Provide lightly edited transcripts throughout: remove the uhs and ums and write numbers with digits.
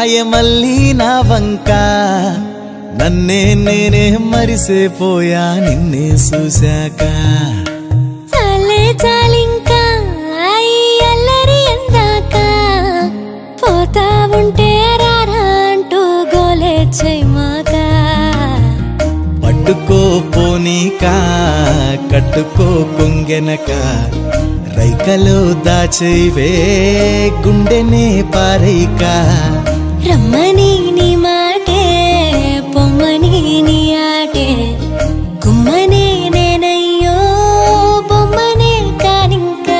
రాయమల్లి నా వంక నన్నే నేనే మరిసేపోయా నిన్నే చూశాక చాలే చాలింకా అల్లరి ఎందాక పోతా ఉంటే రారా అంటూ గోలే చేయమాక పట్టుకో పోనీక కట్టుకో కొంగెనక రైకలో దాచైవే గుండెనే పారైక రమ్మని నీ మాటే పొమ్మని నీ ఆటే గుమ్మనే నేనయ్యో బొమ్మనే కానింకా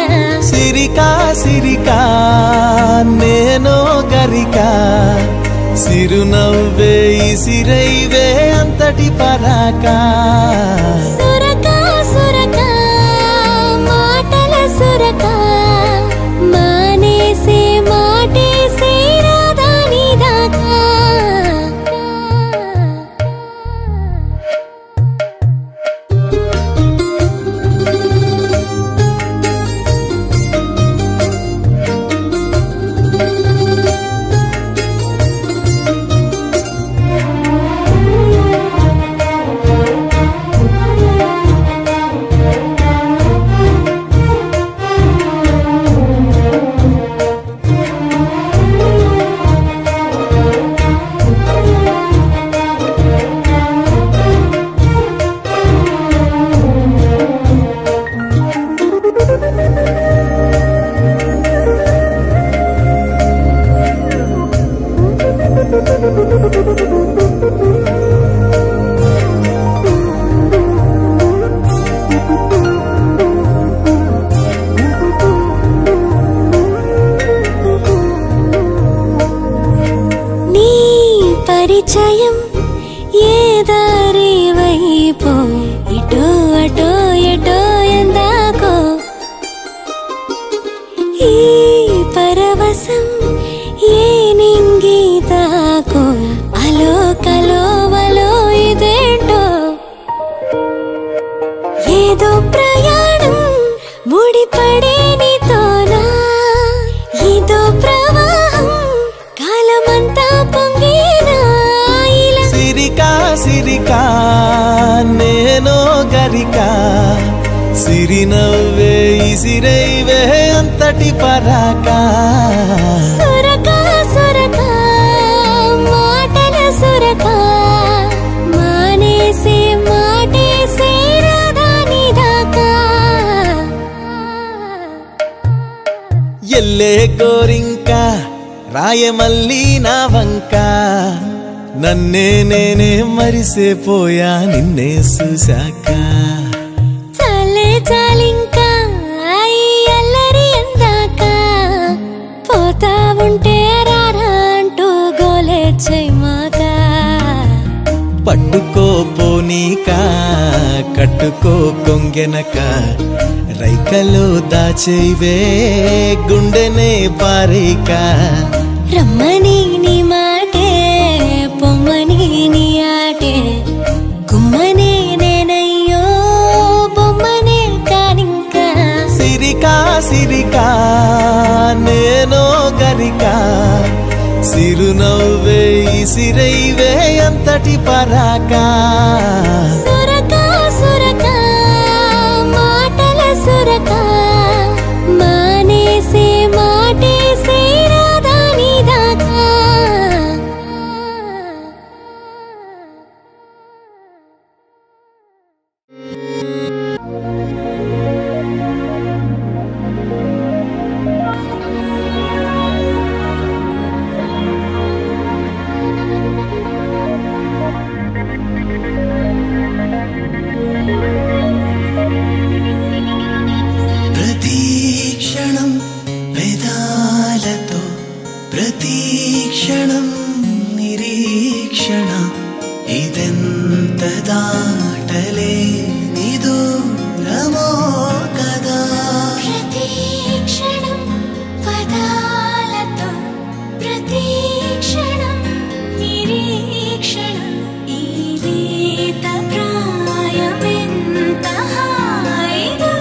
సిరికా సిరికా నేనో గరిక సిరునవ్వే సిరైవే అంతటి పరాకా సురకా సురకా మాటల సురకా మానేసే మాటేసే రాధాని దాకా పరిచయం ఏ దారి వైపో ఇటో అటో ఎటో ఎందాకో ఈ పరవశం ఏ నింగితాకో అలో కలోవలో ఇదేంటో ఏదో ప్రయాణం ముడిపడే నీతోనా ఇదో ప్రవాహం కాలమంతా పొంగేనా సిరికా సిరికా నేనో గరిక సిరినవ్వే సిరైవే అంతటి పరాకా సురకా సురకా మాటల సురకా మానేసే మాటేసే రాధాని దాకా ఎల్లే గోరింక రాయమల్లి నా వంక నన్నే నేనే మరిసేపోయా నిన్నే చూశాక చాలే చాలింకా అల్లరి ఎందాక పోతా ఉంటే రారా అంటూ గోలే చేయమాక పట్టుకో పోనీక కట్టుకో కొంగెనక రైకలో దాచైవే గుండెనే పారైక రమ్మని నీ మాటే పొమ్మని నీ ఆటే గుమ్మనే నేనయ్యో బొమ్మనే కానింకా సిరికా సిరికా నేనో గరిక సిరునవ్వే సిరైవే అంతటి పరాకా సురకా సురకా మాటల సురకా మానేసే మాటేసే రాధాని దాకా ప్రతీక్షణం వేదాలతో ప్రతీక్షణం నిరీక్షణ ఇదెంత దాటలేని దూరమో కదా ప్రతీక్షణం పదాలతో ప్రతీక్షణం నిరీక్షణ ఈ లేత ప్రాయమెంత హాయిదో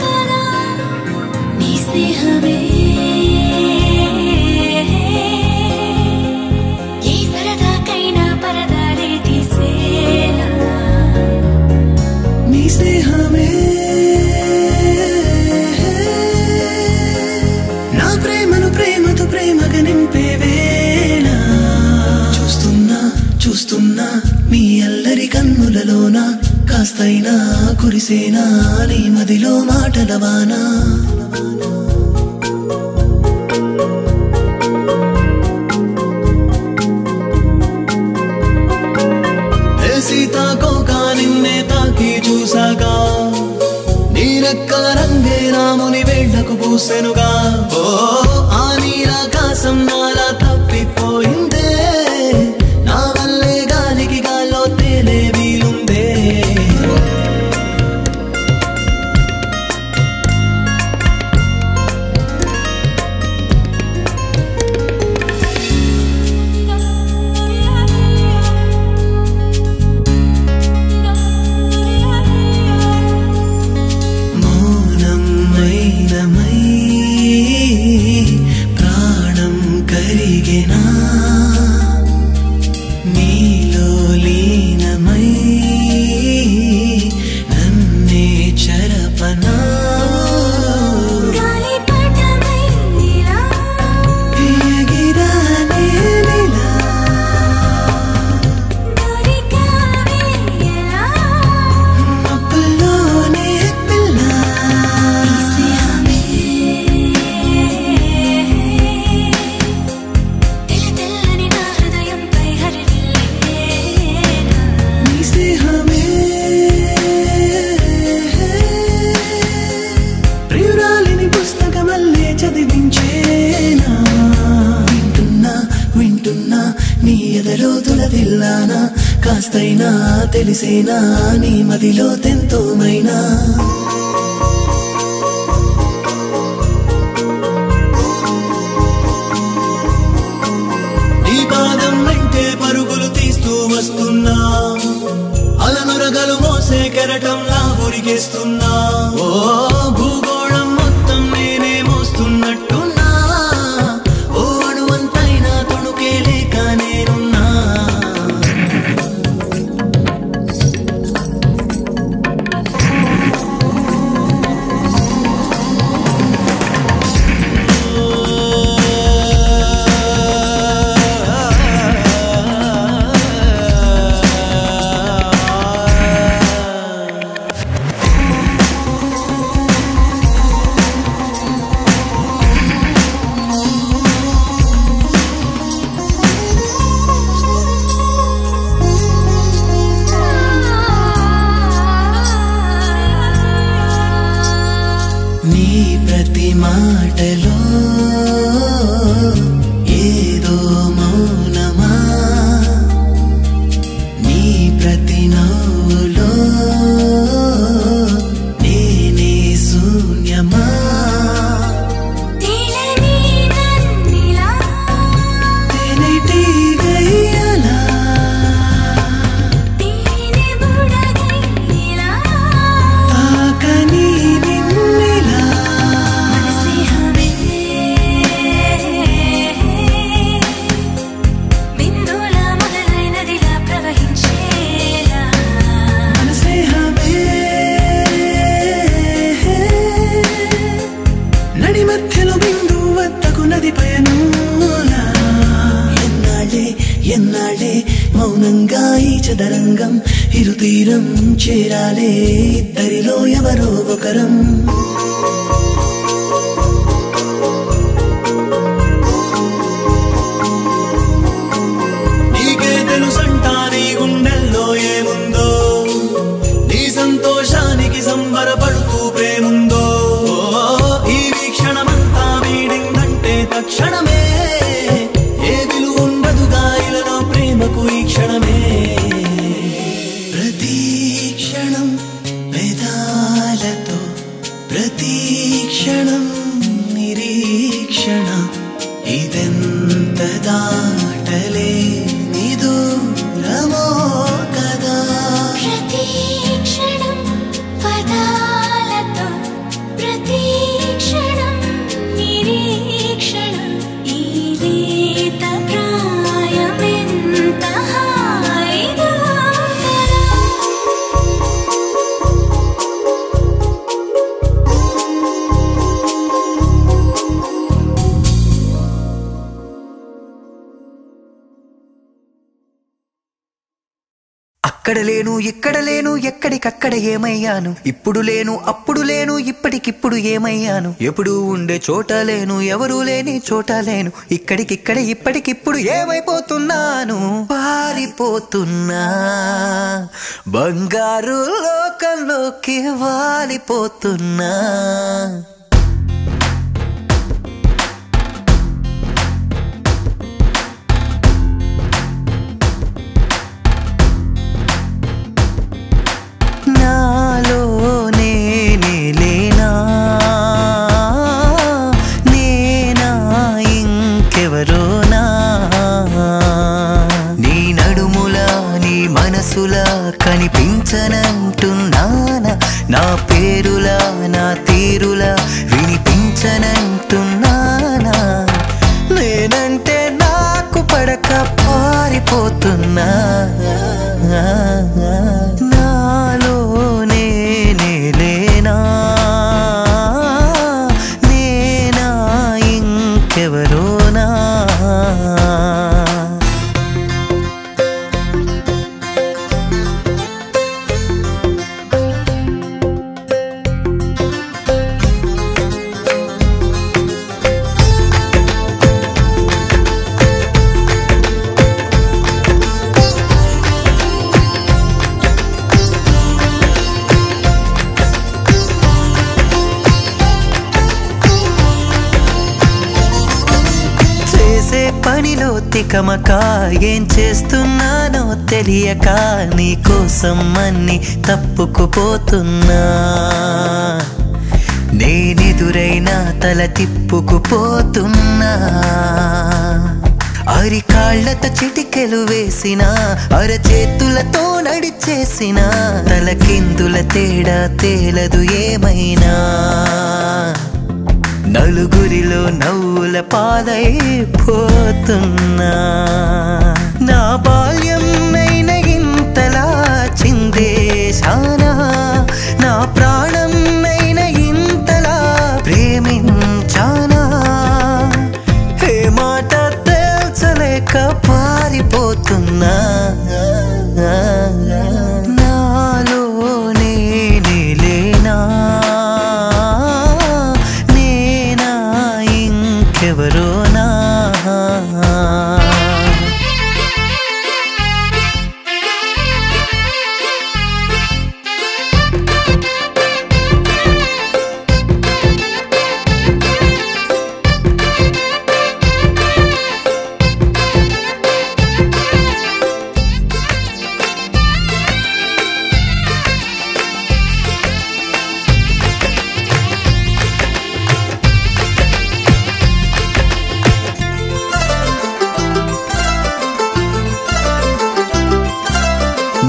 కదా నీ స్నేహమే చూస్తున్నా నీ అల్లరి కన్నులలోన కాస్తైనా కురిసేనా నీ మదిలో మాటలవానా సీతాకోకా నిన్నే తాకి చూసాగా నీరెక్క రంగే రాముని వేళ్లకు పూసెనుగా ఓ ఆ నీరాకాశం నాలా తప్పిపోయిందే నా వల్లే గాలికి గాల్లో తేలే వీలుందే ప్రాణం కరిగెనా నీలో లీనమై నన్నే చరపనా నీ ఎదలో తులదిల్లానా కాస్తైనా తెలిసేనా నీ మదిలో తెంతోమైనా నీ పాదం వెంటే పరుగులు తీస్తూ వస్తున్నా అలనురగలు మోసే కెరటంలా ఉరిగేస్తున్నా ఓ భూగోళం మొత్తం నేనే మోస్తున్నట్టున్నా ఓ అణువంతైనా తొణుకే లేక నేనున్నా నీ ప్రతి మాటలో ఏదో మౌనమా నీ ప్రతి నవ్వులో నేనే శూన్యమా తేనెటి గయ్యలా తాకని నడి మధ్యలో బిందు వద్దకు నది పయనూలా ఎన్నాళ్ళే మౌనంగా ఈ చదరంగం ఇరుతీరం చేరాలే ఇద్దరిలో ఎవరో ఒకరం నీకే తెలుసంటా నీ గుండెల్లో ఏముందో నీ సంతోషానికి సంబరపడుతూ ప్రేముందో ఈ వీక్షణమంతా వీడిందంటే తక్షణమే ఏ విలువుండదుగా ఇలలో ప్రేమకు ఈ క్షణమే ప్రతి క్షణం వేదాలతో ప్రతి క్షణం నిరీక్షణ ఇదెంత దాటలే నిదూరమో కదా ప్రతి క్షణం పదాలతో ప్రతి క్షణం నిరీక్షణ ఈ లేత ప్రాయమెంత హాయిగా కదా. అక్కడ లేను ఇక్కడ లేను ఎక్కడికక్కడ ఏమయ్యాను, ఇప్పుడు లేను అప్పుడు లేను ఇప్పటికిప్పుడు ఏమయ్యాను, ఎప్పుడు ఉండే చోట లేను ఎవరూ లేని చోట లేను, ఇక్కడికిక్కడ ఇప్పటికిప్పుడు ఏమైపోతున్నాను, పారిపోతున్నా బంగారు లోకంలోకి వాలిపోతున్నా. కనిపించనంటున్నానా నా పేరులా నా తీరులా వినిపించనంటున్నానా, నేనంటే నాకు పడక పారిపోతున్నా. నాలో నేనే లేనా, నేనా ఇంకెవరోనా. పనిలో తికమక ఏం చేస్తున్నానో తెలియక నీకోసం అన్ని తప్పుకుపోతున్నా, నేనెదురైనా తల తిప్పుకుపోతున్నా. అరికాళ్లతో చిటికెలు వేసిన అరచేతులతో నడిచేసిన తలకిందుల తేడా తేలదు ఏమైనా, నలుగురిలో నవ్వుల పాలైపోతున్నా. నా బాల్యం నైన ఇంతలా చిందేశానా, నా ప్రాణం నైన ఇంతలా ప్రేమించానా, ఏ మాట తేల్చలేక పారిపోతున్నా. నాలో నేనే లేనా, ఎవరోనా.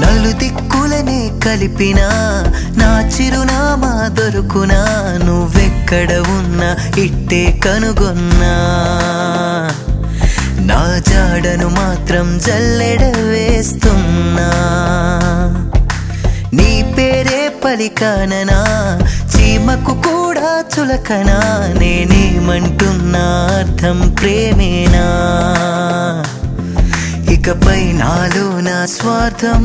నలుదిక్కులనే కలిపినా నా చిరునామా దొరుకునా, నువ్వెక్కడ ఉన్నా ఇట్టే కనుగొన్నా. నా జాడను మాత్రం జల్లెడ వేస్తున్నా, నీ పేరే పలికాననా చీమకు కూడా చులకనా, నేనేమంటున్నా అర్థం ప్రేమేనా. ఇకపై నాలో నా స్వార్థం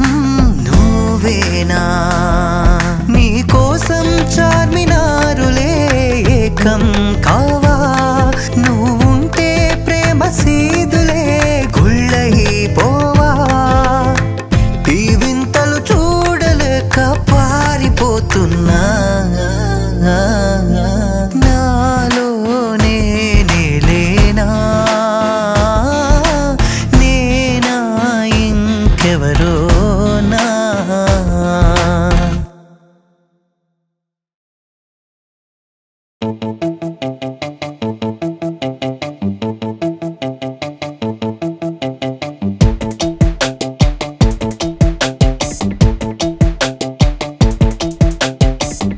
నువ్వేనా, నీకోసం చార్మినారులే ఏకం కావా, నువ్వుంటే ప్రేమ సీదులే గుళ్ళైపోవా. ఈ వింతలు చూడలేక పారిపోతున్నా, నాలో నేనే లేనా, ఎవరోనా.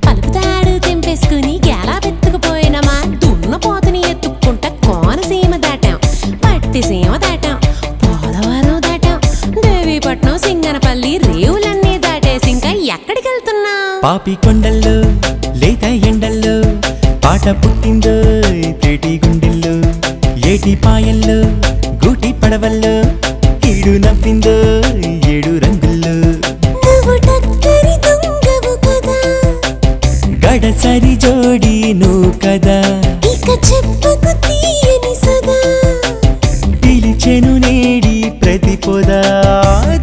పలుపుతాడు తెంపేసుకుని గేలా పెట్టుకుపోయినమా, దున్నపోతుని ఎత్తుక్కుంటా కోనసీమ దాటాం, పట్టిసీమ దాటాం, పోలవరం దాటాం, దేవీపట్నం సింగనపల్లి రేవులన్నీ దాటేసి ఇంకా ఎక్కడికి వెళ్తున్నా. పాపి కొండల్లో లేత ఎండల్లో పాట పుట్టిందో తేటి గుండెల్లో, ఏటి పాయల్లో గూటి పడవల్లో ఈడు నవ్విందో ఏడు రంగుల్లో. సరి జోడి నువ్వు కదా ఇక చెప్పుకు తీయని సదా పిలిచెను నేడి ప్రతిపొదా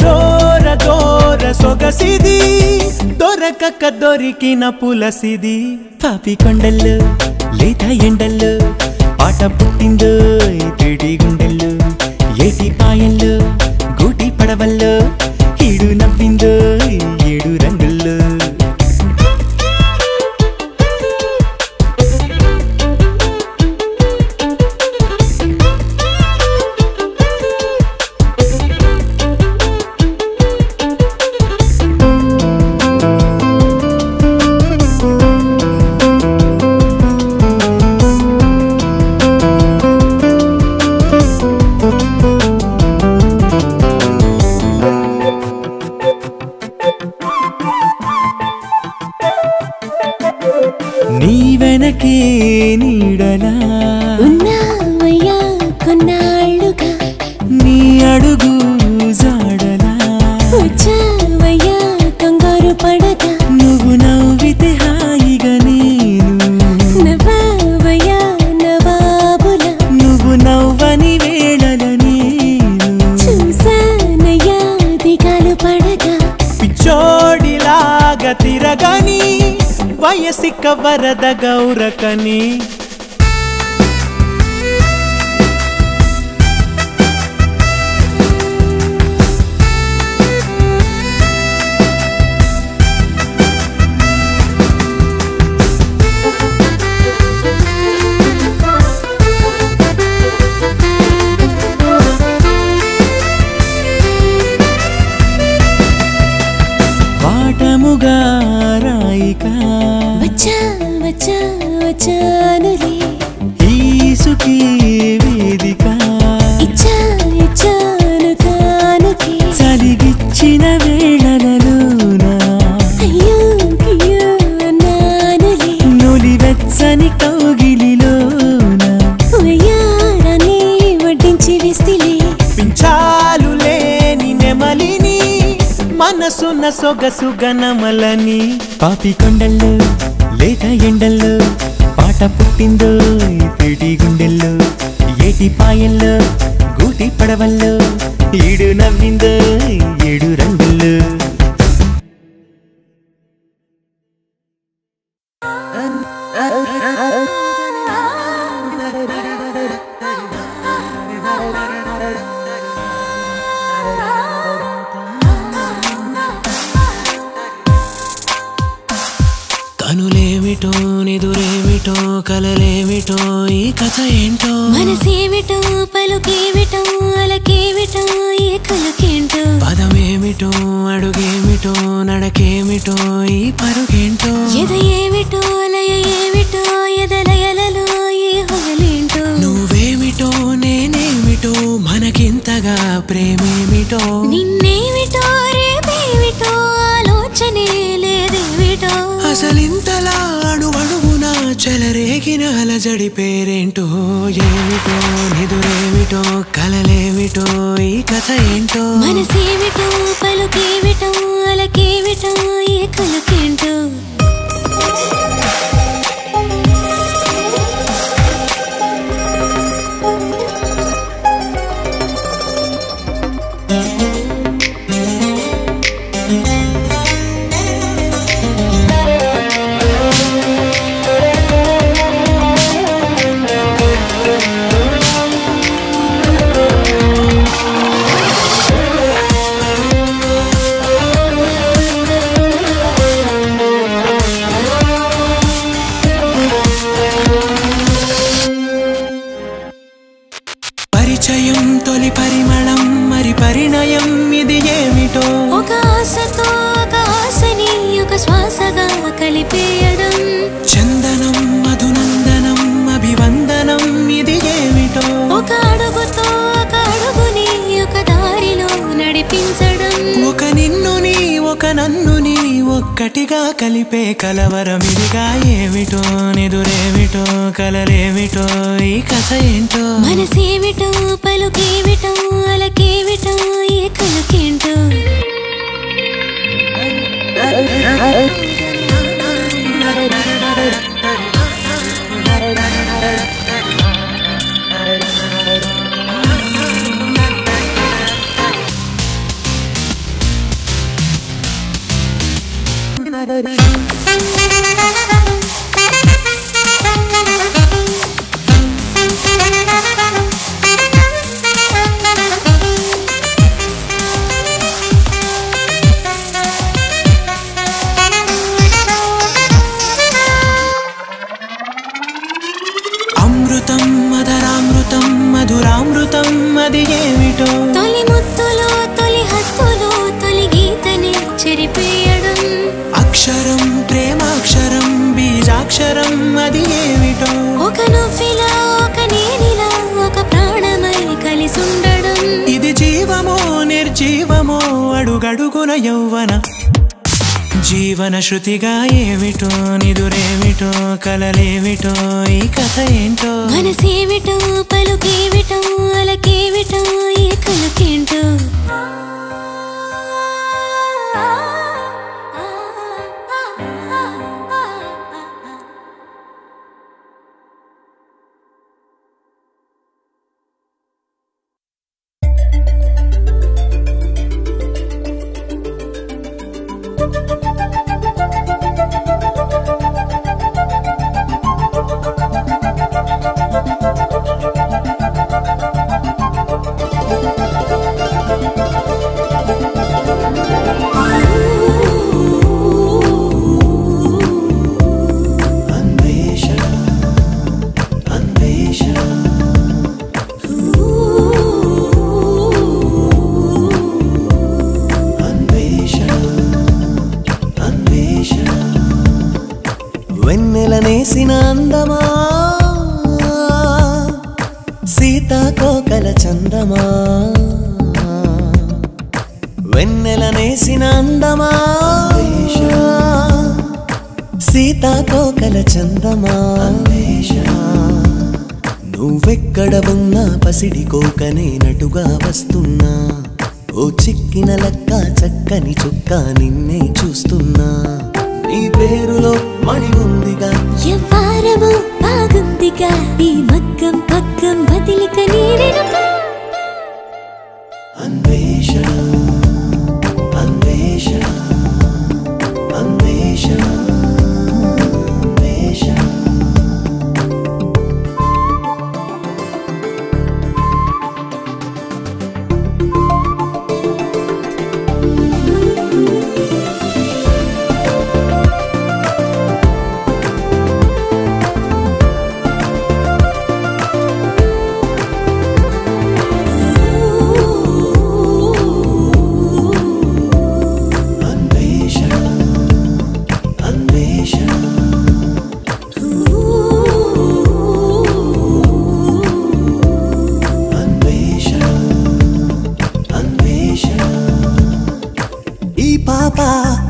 దూర దూర సొగసిది దొరకక దొరికిన పులసిది పాపి కొండల్లో లేత ఎండల్లో పాట పుట్టిందో తిడి గుండెల్లో ఏటి పాయల్లో గూటి పడవల్లో ఈడు నవ్విందో ఏడు రంగుల్లో నీ వెనకే నీడలా ఉన్నావయ్యా కొన్నాళ్ళుగా నీ అడుగు జాడలా వచ్చావయ్యా కంగారు పడగా నువ్వు నవ్వితే హాయిగా నేను నవ్వావయ్యా నవాబుల నువ్వు నవ్వని వేళల నేను చూసానయ్యా దిగాలు పడగా పిచ్చోడిలాగా తిరగని వయసిక వరద గౌరకని వాటముగా రాయిక వచ్చా వచ్చా వచ్చానులే ఈసుకి వేదిక ఇచ్చా ఇచ్చాను కానుకే చలిగిచ్చిన వేళలలోన అయ్యో అయ్యో అన్నానులే నులివెచ్చని కౌగిలిలోన వయ్యారాన్ని వడ్డించి వేస్తిలే పించాలు లేని నెమలిని మనసున్న సొగసు గనమలని పాపి కొండల్లో లేత ఎండల్లో పాట పుట్టిందో తిడి గుండెల్లో ఏటి పాయల్లో గూటి పడవల్లో ఈడు నవ్విందో ఏడు రంగుల్లో కనులేమిటో నిదురేమిటో కలలేమిటో ఈ కథ ఏంటో మనసేమిటో పలుకేమిటో అలకేమిటో ఏ కలకేంటో పదమేమిటో అడుగేమిటో నడకేమిటో ఈ పరుగేంటో ఎద ఏమిటో లయ ఏమిటో ఎదలయలలో ఏ హొగలేంటో నువ్వేమిటో నేనేమిటో మనకింతగా ప్రేమేమిటో నిన్నేమిటో రేపేమిటో ఆలోచనే లేదేమిటో అసలింతలా అణువణువున చెలరేగిన అలజడి పేరేంటో ఏమిటో నిదురేమిటో కలలేమిటో ఈ కథ ఏంటో మనసేమిటో పలుకేమిటో అలకేమిటో ఏ కలకేంటో పరిచయం తొలి పరిమళం మరి పరిణయం ఇది ఏమిటో ఒక ఆశతో ఒక ఆశని ఒక శ్వాసగా కలిపేయడం చందనం మధునందనం అభివందనం ఇది ఏమిటో ఒక అడుగుతో ఒక అడుగుని ఒక దారిలో నడిపించడం ఒక నిన్నుని ఒక నన్నుని ఒక్కటిగా కలిపే కలవరమిదిగా ఏమిటో నిదురేమిటో కలలేమిటో ఈ కథ ఏంటో మనసేమిటో పలుకేమిటో అలకేమిటో ఏ కలకేంటో అమృతం మధురామృతం మధురామృతం అది ఏమిటో తొలి ముత్తులో తొలి హత్తులో తొలి గీతని చెరిపేయడం అక్షరం ప్రేమాక్షరం బీజాక్షరం అది ఏమిటో ఒక నువ్విలా ఒక నేనిలా ఒక ప్రాణమై కలిసుండడం ఇది జీవమో నిర్జీవమో అడుగడుగున యౌవన జీవన శృతిగా ఏమిటో నిదురేమిటో కలలేమిటో ఈ కథ ఏంటో మనసేమిటో పలుకేమిటో అలకేమిటో ఈ కలకేంటో వెన్నెలనేసిన అందమా సీతాకోకల చందమా వెన్నెలనేసిన అందమా సీతాకోకల చందమా నువ్వెక్కడ ఉన్నా పసిడి కోకనే నటుగా వస్తున్నా ఓ చిక్కిన లక్క చక్కని చుక్క నిన్నే చూస్తున్నా నీ పేరులో మణి ఉందిగా ఎవ్వారమో బాగుందిగా ఈ మగ్గం పగ్గం వదిలిక నీరెనుక అన్వేషణ అన్వేషణ అన్వేషణ అన్వేషణ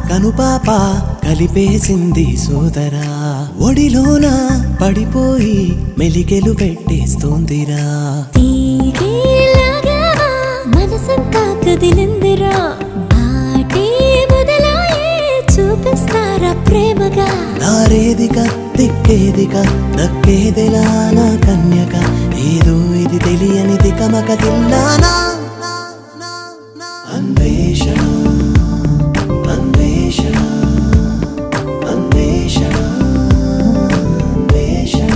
కనుపాప కలిపేసింది సోదరా ఒడిలోన పడిపోయి మెలికెలు పెట్టేస్తోందిరా తీగేలాగా మనసంతా కదిలిందిరా ఆటే మొదలాయే చూపిస్తారా ప్రేమగా నారేదిగా దిక్కేదిగా దక్కేదిలా నా కన్యక ఏదో ఇది తెలియనిది కమక తిన్నానా అన్వేషణ అన్వేషణ అన్వేషణ అన్వేషణ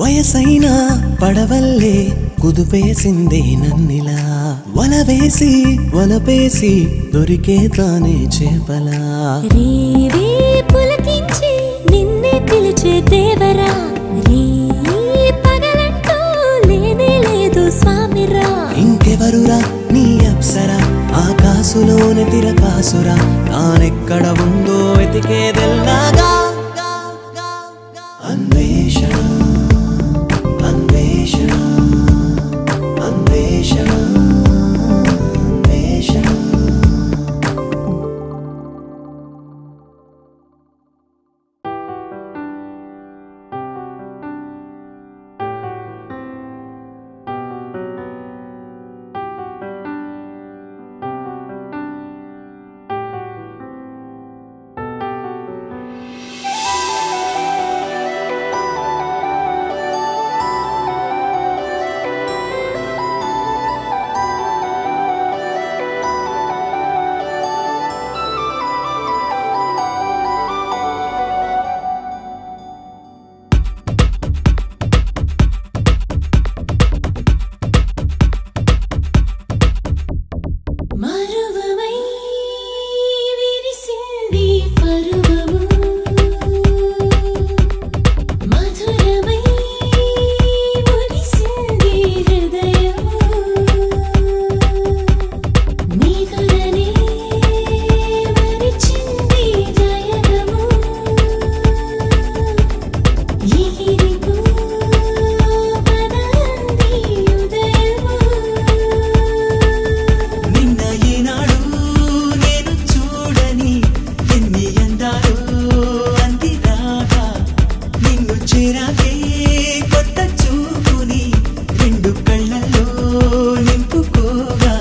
వయసైనా పడవల్లే కుదుపేసిందే నన్నిలా వలవేసి వలపేసి దొరికే తానే చేపలా రేవే పులకించి నిన్నే పిలిచే దేవరా రే పగలంటూ లేనే లేదు స్వామిరా ఇంకెవరురా నీ అప్సరా ఆకాశులోని తిరకాసురా తానెక్కడ ఉందో వెతికేదెల్లాగా అన్వేషణ అన్వేషణ చేరాకే కొత్త చూపుని రెండు కళ్ళల్లో నింపుకోగా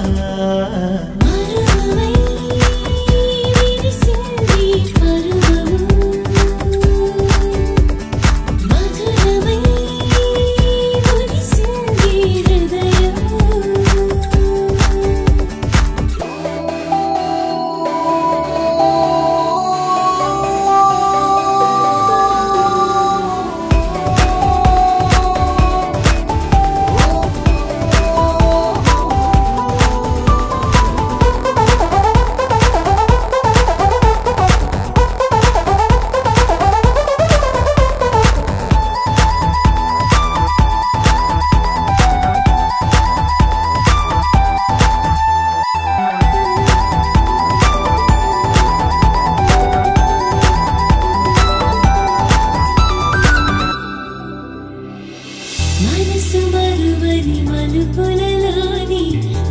మనసు మరువని మలుపులలోని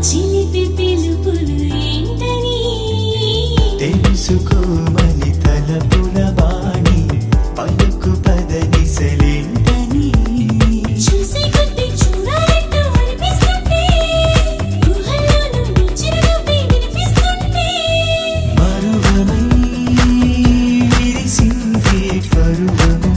చిలిపి పిలుపులు ఏంటని తెలుసుకోమని తలపుల వాణి పలుకు పదనిసలేంటని చూసి కొద్ది చూడాలంటూ అనిపిస్తుంటే ఊహల్లో నుండి చిరునవ్వే వినిపిస్తుంటే మరువమై విరిసింది పరువము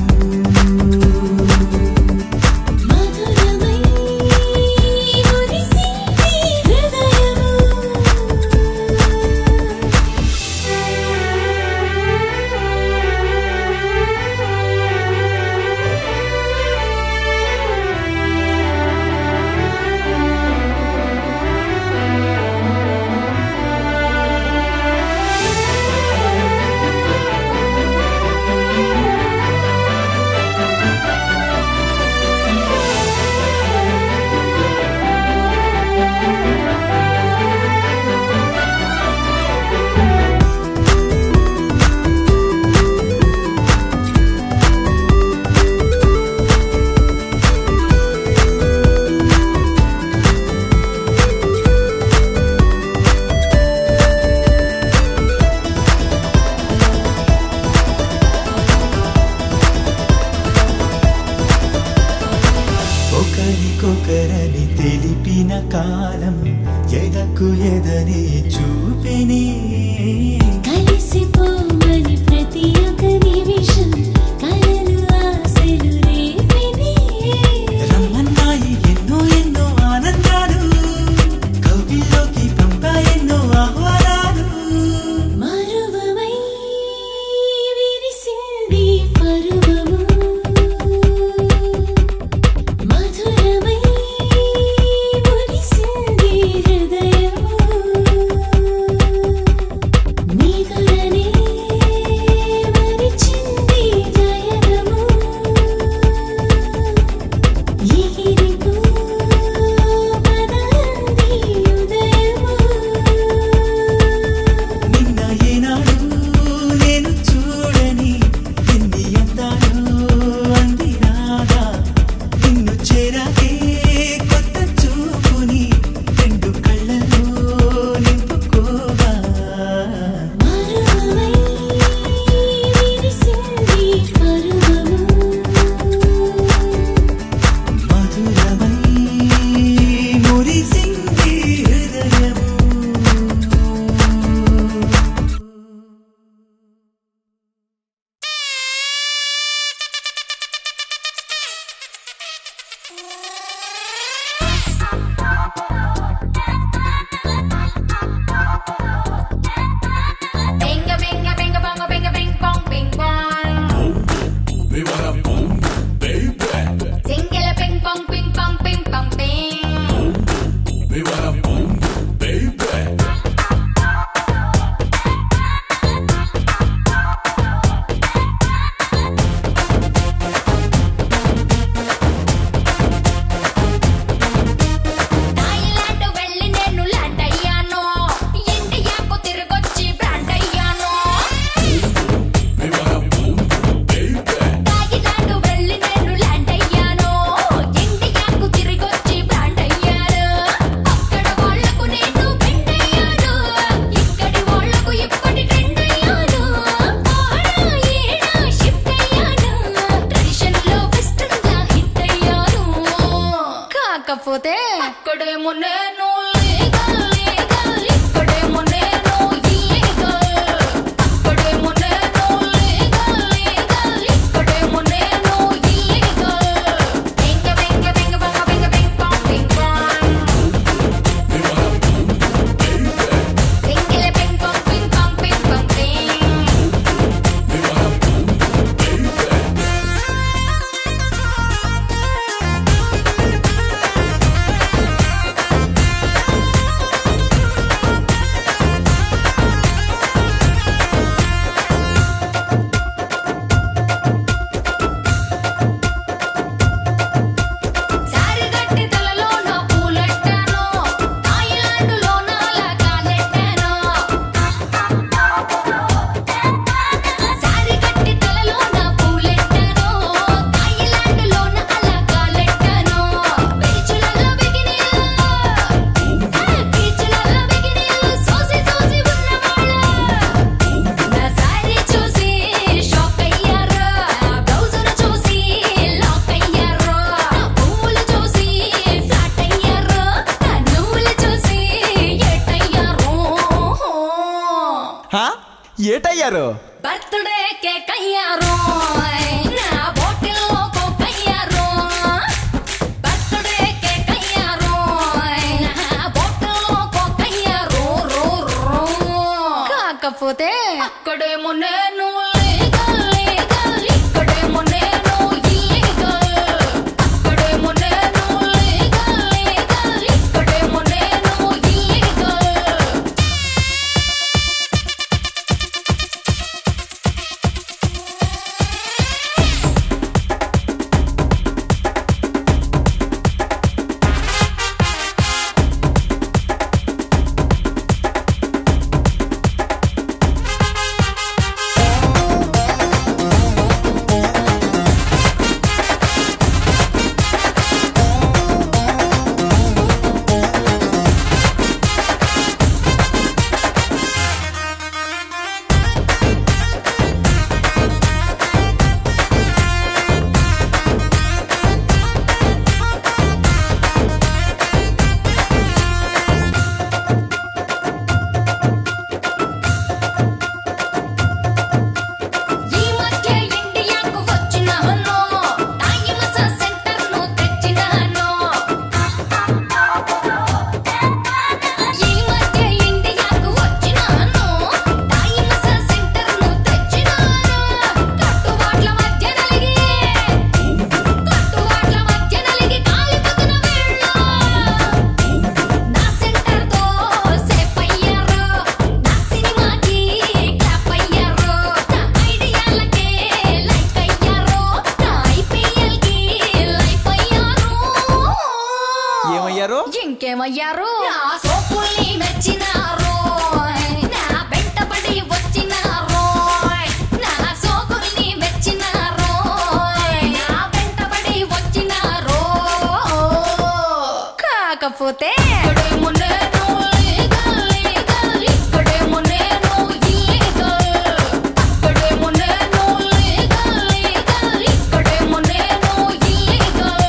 ఒకరికొకరని తెలిపిన కాలం ఎదకు ఎదనే చూపెనే కలిసిపోమని ప్రతి ఒక్క నిమిషం కలలు ఆశలు రేపినే రమ్మన్నాయి ఎన్నో ఎన్నో ఆనందాలు కవిలోకి పంప ఎన్నో ఆహ్వానాలు మరువమై విరిసింది పరువము మధురమై మురిసింది హృదయము నీదురనే మరిచింది జయగము ఎగిరిపో పదంది ఉదయము నిన్న ఏనాడు నేను చూడని ఎన్ని అందాలు అందినాగా నిన్ను చేరాకే కొత్త చూపుని రెండు కళ్ళల్లో నింపుకోగా మరువమై విరిసింది పరువము మధురమై మురిసింది హృదయము Binga binga binga bonga binga bing bong bing bong. We wanna boom, baby. Singela bing bong bing bong bing bong bing. We wanna boom, baby. నాయిలాంటి వెళ్ళి నేను ల్యాండ్ అయ్యాను. ఇండియాకు తిరిగొచ్చి బ్రాండ్ అయ్యాను. We wanna boom, baby. నాయిలాంటి వెళ్ళి నేను land అయ్యాను. ఏటయ్యారు birthday cake అయ్యారు నా బాటిల్లో కోక్ అయ్యారు బర్త్డే కేక్ అయ్యారు నా బాటిల్లో కోక్ అయ్యారు కాకపోతే అక్కడేమో నేను లీగల్ ఇక్కడేమో నేను ఇల్లీగల్ అక్కడేమో నేను లీగల్ ఇక్కడేమో నేను ఇల్లీగల్ ఇంకేమయ్యారు నా సోపుల్ని మెచ్చినారు నా వెంటబడి వచ్చినారు నా సోపుల్ని మెచ్చినారు నా వెంటబడి వచ్చినారు కాకపోతే ఇక్కడేమో నేను లీగల్ ఇక్కడేమో నేను ఇల్లీగల్ అక్కడేమో నేను లీగల్ ఇక్కడేమో నేను ఇల్లీగల్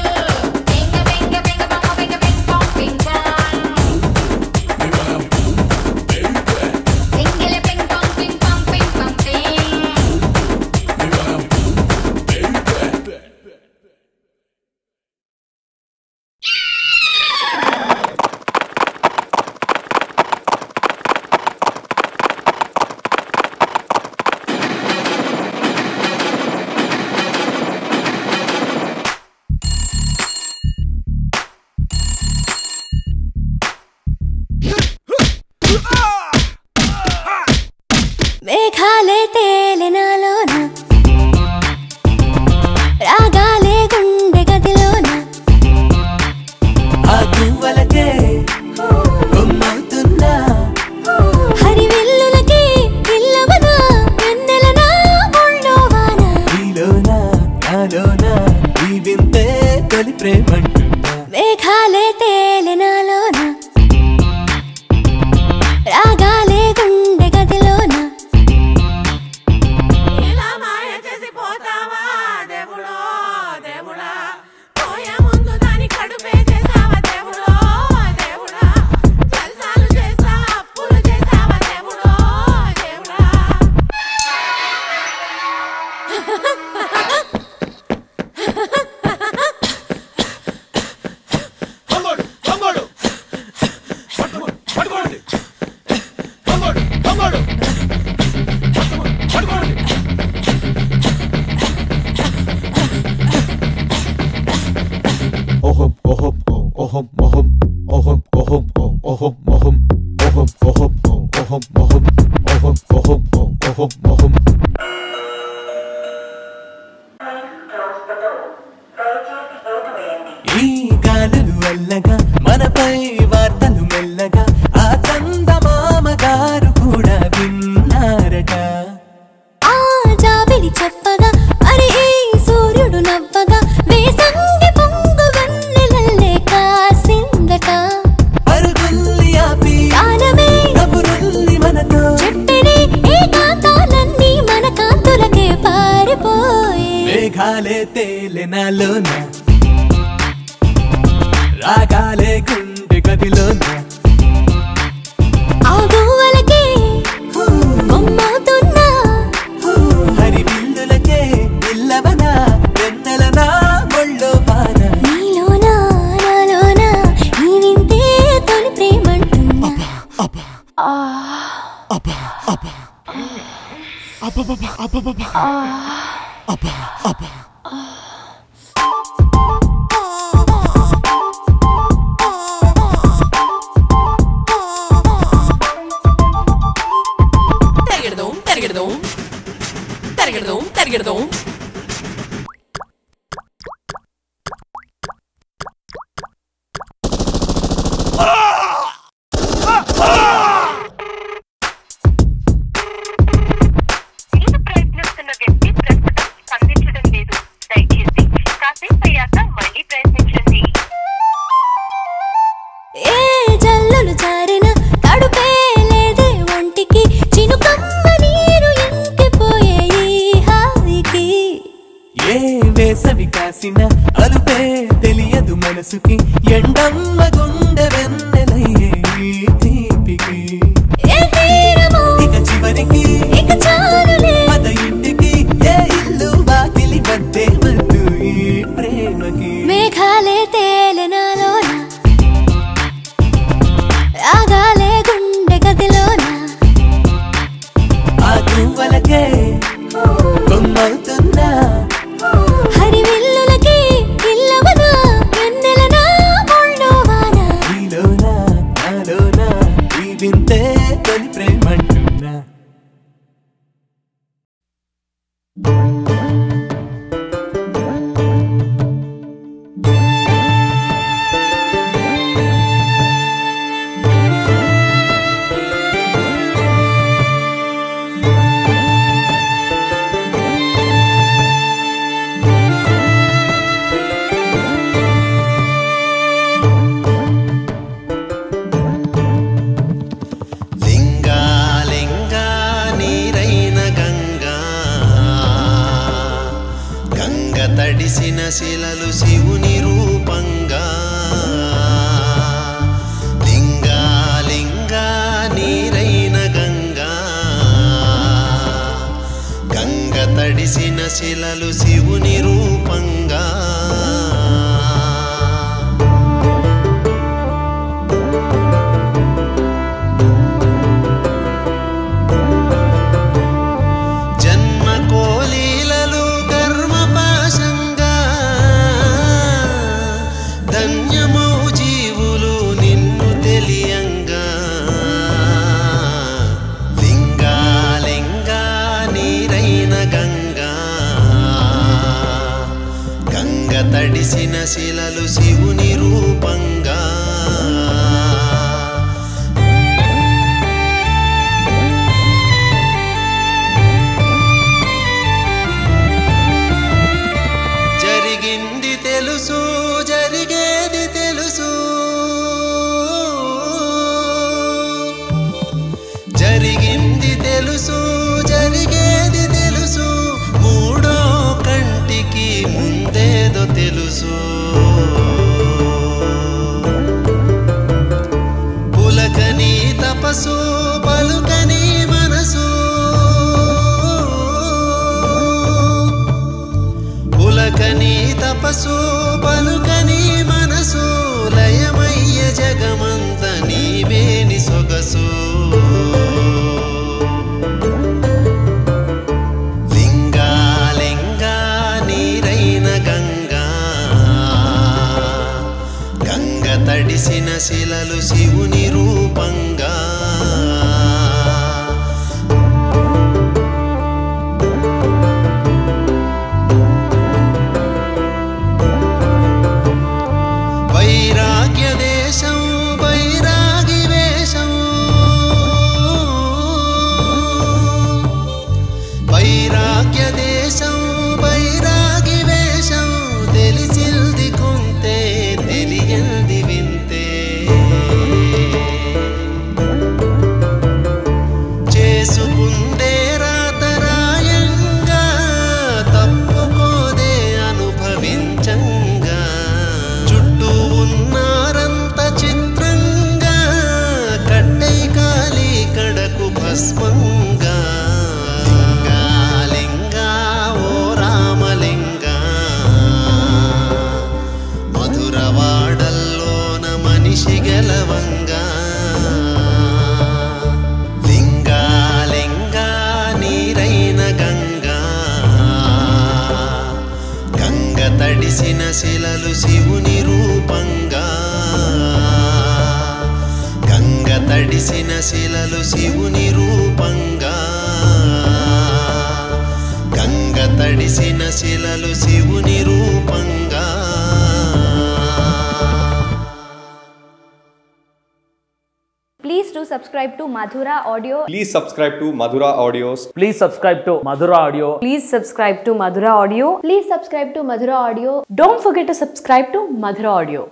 మేఘాలే తేలినాలోన రాగాలే గుండె గదిలోన ఆ గువ్వలకే కొమ్మవుతున్నా హరివిల్లులకి ఇల్లవనా వెన్నెలనా ఒళ్ళోవాన నీలోనా నాలోనా ఈ వింతే తొలి ప్రేమంటున్నా మేఘాలే తేలినాలోన రాగాలే గుండె గదిలోన ఇలా మాయ చేసి పోతావా దేవుడో దేవుడా పోయే ముందు దాని కడుపే చేసావా దేవుడో దేవుడా ఈ గాలులు వల్లగా మనపై వార్తలు మెల్లగా ఆ చందమామ గారు కూడా విన్నారట. ఆ జాబిలి చెప్పగా అరే సూర్యుడు నవ్వగా వేసంగి పొంగు వన్నెలల్లే కాసిందట. పరుగుల్లి ఆపి కాలమే కబురుల్లి మనతో చెప్పిని ఏకాంతాలన్నీ మన కాంతులకే పారిపోయే. మేఘాలే తేలినాలోన రాగాలే గుండె గదిలోన ఆ గువ్వలకే బొమ్మవుతున్నా హరివిల్లులకే ఇల్లవనా వెన్నెలనా ఒళ్ళో వాన. నీలోనా నాలోనా ఈ వింతే తొలి ప్రేమంటున్నా. మీరు ప్రయత్నిస్తున్న వ్యక్తి ప్రస్తుతం స్పందించడం లేదు. దయచేసి కాసేపు అయ్యాక మళ్ళీ ప్రయత్నించండి. ఏ జల్లులు జారిన తడుపే లేదే ఒంటికి చినుకమ్మ నీరు ఇంకిపోయే ఈ హాయికి. ఏ వేసవి కాసిన అలుపే తెలియదు మనసుకి ఎండమ్మ గుండె వెన్నెలయ్యే ఈ తీపికి. ఏ తీరమో ఇక చివరికి ఇక చాలులే పద ఇంటికి ఏ ఇల్లు వాకిలి వద్దే వద్దు ఈ ప్రేమకి. మేఘాలే తేలినాలోన రాగాలే గుండె గదిలోన ఆ గువ్వలకే బొమ్మవుతున్నా హరివిల్లులకి ఇల్లవనా వెన్నెలనా ఒళ్ళో వాన. నీలోనా నాలోనా ఈ వింతే తొలి ప్రేమంటున్నా. లింగా లింగా నీరైన గంగా గంగ తడిసిన శిలలు శివుని రూపంగా. లింగా లింగా నీరైన గంగా గంగ తడిసిన శిలలు శివుని రూపంగా. జన్మ కోలీలలు కర్మ పాశంగా ధన్యమౌ జీవులు నిన్ను తెలియంగా. లింగా లింగా నీరైన గంగా గంగ తడిసిన శిలలు శివుని రూపంగా. జరిగింది తెలుసు జరిగేది తెలుసు జరిగింది తెలుసు జరిగేది తెలుసు మూడో కంటికి ముందేదో తెలుసు. పులకని తపసు పలుకని మనసు పులకని తపసు పలుకని మనసు లయమయ్య జగమంత నీవేని సొగసు. లింగా లింగా నీరైన గంగా గంగ తడిసిన శిలలు శివుని రూపంగా. తడిసిన శిలలు శివుని రూపంగా గంగ తడిసిన శిలలు శివుని రూపంగా గంగ తడిసిన శిలలు శివుని రూపంగా Please do subscribe to Madhura Audio. Please subscribe to Madhura Audios. Please subscribe to Madhura Audio. Please subscribe to Madhura Audio. Please subscribe to Madhura Audio. Don't forget to subscribe to Madhura Audio.